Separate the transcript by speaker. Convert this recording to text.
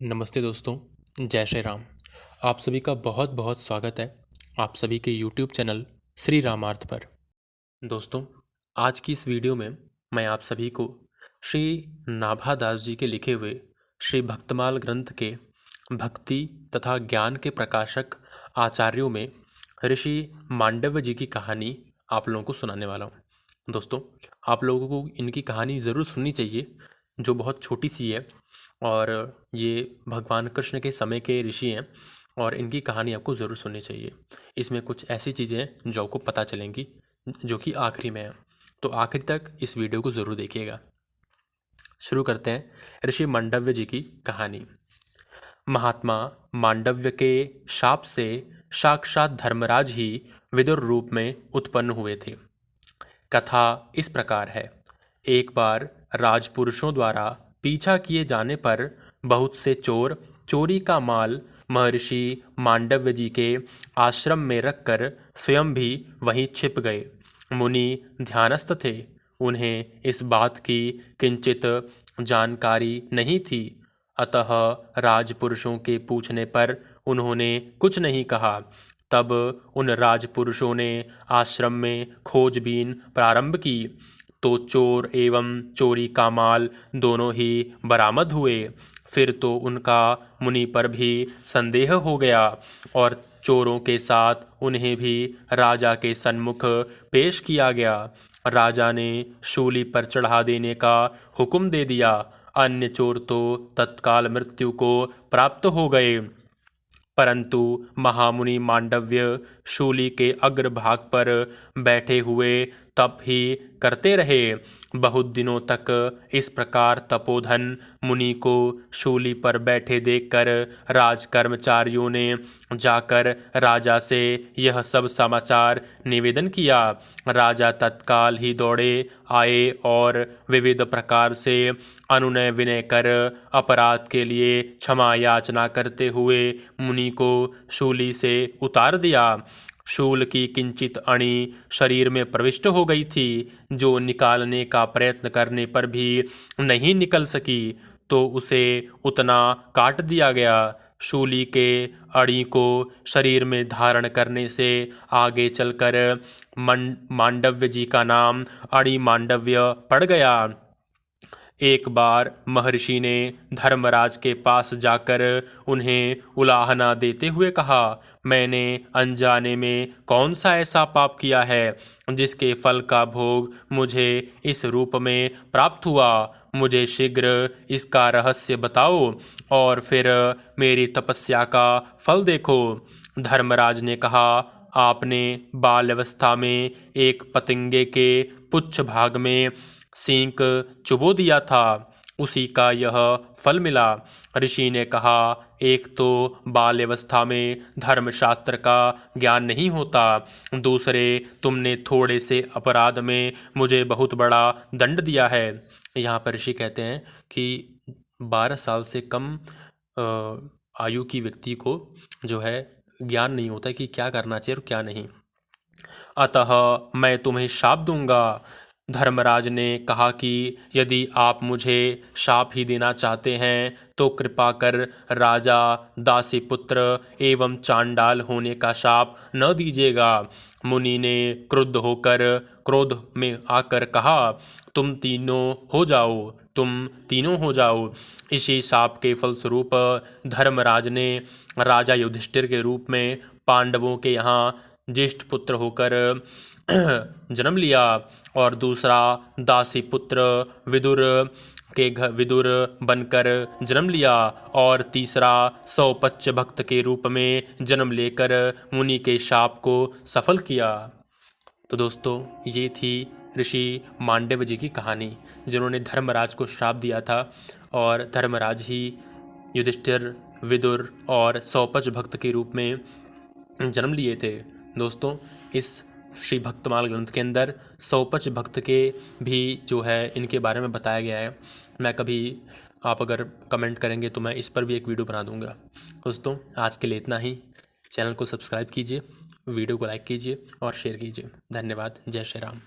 Speaker 1: नमस्ते दोस्तों, जय श्री राम। आप सभी का बहुत बहुत स्वागत है आप सभी के YouTube चैनल श्री रामार्थ पर। दोस्तों, आज की इस वीडियो में मैं आप सभी को श्री नाभादास जी के लिखे हुए श्री भक्तमाल ग्रंथ के भक्ति तथा ज्ञान के प्रकाशक आचार्यों में ऋषि मांडव्य जी की कहानी आप लोगों को सुनाने वाला हूँ। दोस्तों, आप लोगों को इनकी कहानी ज़रूर सुननी चाहिए, जो बहुत छोटी सी है और ये भगवान कृष्ण के समय के ऋषि हैं और इनकी कहानी आपको ज़रूर सुननी चाहिए। इसमें कुछ ऐसी चीज़ें हैं जो आपको पता चलेंगी, जो कि आखिरी में है, तो आखिर तक इस वीडियो को ज़रूर देखिएगा। शुरू करते हैं ऋषि मांडव्य जी की कहानी। महात्मा मांडव्य के शाप से साक्षात धर्मराज ही विदुर रूप में उत्पन्न हुए थे। कथा इस प्रकार है। एक बार राजपुरुषों द्वारा पीछा किए जाने पर बहुत से चोर चोरी का माल महर्षि मांडव्य जी के आश्रम में रखकर स्वयं भी वहीं छिप गए। मुनि ध्यानस्थ थे। उन्हें इस बात की किंचित जानकारी नहीं थी, अतः राजपुरुषों के पूछने पर उन्होंने कुछ नहीं कहा। तब उन राजपुरुषों ने आश्रम में खोजबीन प्रारंभ की, तो चोर एवं चोरी का माल दोनों ही बरामद हुए। फिर तो उनका मुनि पर भी संदेह हो गया और चोरों के साथ उन्हें भी राजा के सन्मुख पेश किया गया। राजा ने शूली पर चढ़ा देने का हुक्म दे दिया। अन्य चोर तो तत्काल मृत्यु को प्राप्त हो गए, परंतु महामुनि मांडव्य शूली के अग्रभाग पर बैठे हुए तप ही करते रहे। बहुत दिनों तक इस प्रकार तपोधन मुनि को शूली पर बैठे देखकर राज कर्मचारियों ने जाकर राजा से यह सब समाचार निवेदन किया। राजा तत्काल ही दौड़े आए और विविध प्रकार से अनुनय विनय कर अपराध के लिए क्षमा याचना करते हुए मुनि को शूली से उतार दिया। शूल की किंचित अणी शरीर में प्रविष्ट हो गई थी, जो निकालने का प्रयत्न करने पर भी नहीं निकल सकी, तो उसे उतना काट दिया गया। शूली के अणी को शरीर में धारण करने से आगे चलकर मांडव्य जी का नाम अणि मांडव्य पड़ गया। एक बार महर्षि ने धर्मराज के पास जाकर उन्हें उलाहना देते हुए कहा, मैंने अनजाने में कौन सा ऐसा पाप किया है जिसके फल का भोग मुझे इस रूप में प्राप्त हुआ। मुझे शीघ्र इसका रहस्य बताओ और फिर मेरी तपस्या का फल देखो। धर्मराज ने कहा, आपने बाल्यावस्था में एक पतंगे के पुच्छ भाग में सींक चुबो दिया था, उसी का यह फल मिला। ऋषि ने कहा, एक तो बाल्यावस्था में धर्मशास्त्र का ज्ञान नहीं होता, दूसरे तुमने थोड़े से अपराध में मुझे बहुत बड़ा दंड दिया है। यहाँ पर ऋषि कहते हैं कि 12 साल से कम आयु की व्यक्ति को जो है ज्ञान नहीं होता कि क्या करना चाहिए और क्या नहीं, अतः मैं तुम्हें शाप दूंगा। धर्मराज ने कहा कि यदि आप मुझे शाप ही देना चाहते हैं तो कृपा कर राजा, दासी पुत्र एवं चांडाल होने का शाप न दीजिएगा। मुनि ने क्रुद्ध होकर क्रोध में आकर कहा, तुम तीनों हो जाओ। इसी शाप के फलस्वरूप धर्मराज ने राजा युधिष्ठिर के रूप में पांडवों के यहाँ ज्येष्ठ पुत्र होकर जन्म लिया और दूसरा दासी पुत्र विदुर बनकर जन्म लिया और तीसरा सौपच्च भक्त के रूप में जन्म लेकर मुनि के शाप को सफल किया। तो दोस्तों, ये थी ऋषि मांडव्य जी की कहानी, जिन्होंने धर्मराज को श्राप दिया था और धर्मराज ही युधिष्ठिर, विदुर और सौपच्च भक्त के रूप में जन्म लिए थे। दोस्तों, इस श्री भक्तमाल ग्रंथ के अंदर सौपच्च भक्त के भी जो है इनके बारे में बताया गया है। मैं कभी आप अगर कमेंट करेंगे तो मैं इस पर भी एक वीडियो बना दूंगा। दोस्तों, आज के लिए इतना ही। चैनल को सब्सक्राइब कीजिए, वीडियो को लाइक कीजिए और शेयर कीजिए। धन्यवाद। जय श्री राम।